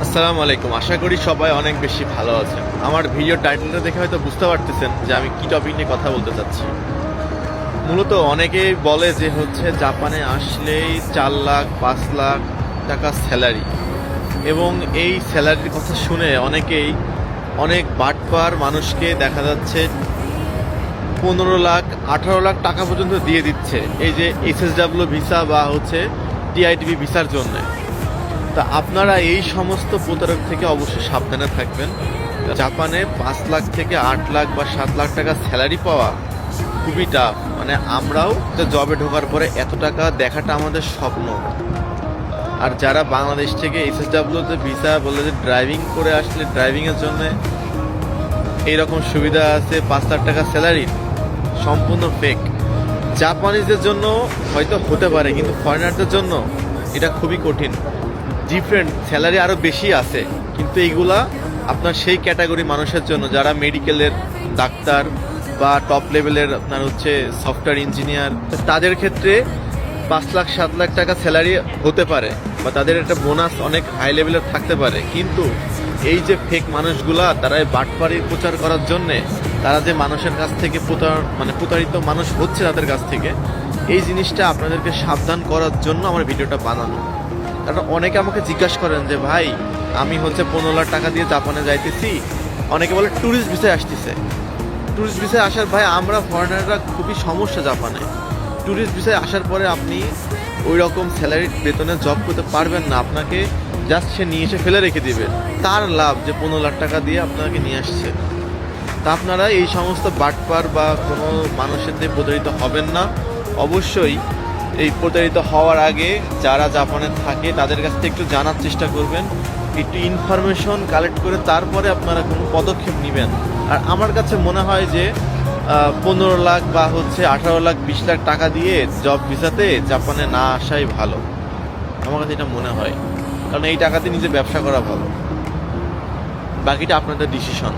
আসসালামু আলাইকুম। আশা করি সবাই অনেক বেশি ভালো আছেন। আমার ভিডিও টাইটেলটা দেখে হয়তো বুঝতে পারতেছেন যে আমি কি টপিক নিয়ে কথা বলতে চাচ্ছি। মূলত অনেকেই বলে যে জাপানে আসলেই 4 লাখ 5 লাখ টাকা স্যালারি, এবং এই স্যালারির কথা শুনে অনেকেই অনেক বাটপার মানুষকে দেখা যাচ্ছে 15 লাখ 18 লাখ টাকা পর্যন্ত দিয়ে দিচ্ছে এই যে SSW ভিসা বা TITB ভিসার জন্য। তা আপনারা এই সমস্ত প্রতারক থেকে অবশ্যই সাবধানে থাকবেন। জাপানে 5 লাখ থেকে 8 লাখ বা 7 লাখ টাকা স্যালারি পাওয়া খুবই টাফ। মানে আমরাও জবে ঢোকার পরে এত টাকা দেখাটা আমাদের স্বপ্ন। আর যারা বাংলাদেশ থেকে SSWতে ভিসা বলে যে ড্রাইভিং করে আসলে ড্রাইভিংয়ের জন্য এইরকম সুবিধা আছে 5 লাখ টাকা স্যালারি, সম্পূর্ণ ফেক। জাপানিজদের জন্য হয়তো হতে পারে, কিন্তু ফরেনারদের জন্য এটা খুবই কঠিন। ডিফারেন্ট স্যালারি আরও বেশি আছে, কিন্তু এইগুলা আপনার সেই ক্যাটাগরি মানুষের জন্য যারা মেডিকেলের ডাক্তার বা টপ লেভেলের আপনার সফটওয়্যার ইঞ্জিনিয়ার, তাদের ক্ষেত্রে 5 লাখ 7 লাখ টাকা স্যালারি হতে পারে বা তাদের একটা বোনাস অনেক হাই লেভেলের থাকতে পারে। কিন্তু এই যে ফেক মানুষগুলা, তারা বাটপাড়ির প্রচার করার জন্যে তারা যে মানুষের কাছ থেকে প্রতারিত মানুষ হচ্ছে তাদের কাছ থেকে, এই জিনিসটা আপনাদেরকে সাবধান করার জন্য আমার ভিডিওটা বানানো। কারণ অনেকে আমাকে জিজ্ঞাসা করেন যে ভাই, আমি 15 লাখ টাকা দিয়ে জাপানে যাইতেছি, অনেকে বলে ট্যুরিস্ট ভিসায় আসতেছে। ট্যুরিস্ট ভিসায় আসার ভাই, আমরা ফরেনাররা খুবই সমস্যা জাপানে। ট্যুরিস্ট ভিসায় আসার পরে আপনি ওই রকম স্যালারি বেতনে জব করতে পারবেন না। আপনাকে জাস্ট সে নিয়ে এসে ফেলে রেখে দিবে। তার লাভ যে 15 লাখ টাকা দিয়ে আপনাকে নিয়ে আসছে। তা আপনারা এই সমস্ত বাটপার বা কোনো মানুষের দিয়ে প্রতারিত হবেন না। অবশ্যই এই প্রতারিত হওয়ার আগে যারা জাপানে থাকে তাদের কাছ থেকে একটু জানার চেষ্টা করবেন, একটু ইনফরমেশন কালেক্ট করে তারপরে আপনারা কোনো পদক্ষেপ নেবেন। আর আমার কাছে মনে হয় যে 15 লাখ বা 18 লাখ 20 লাখ টাকা দিয়ে জব ভিসাতে জাপানে না আসাই ভালো। আমার কাছে এটা মনে হয়, কারণ এই টাকাতে নিজে ব্যবসা করা ভালো। বাকিটা আপনাদের ডিসিশন।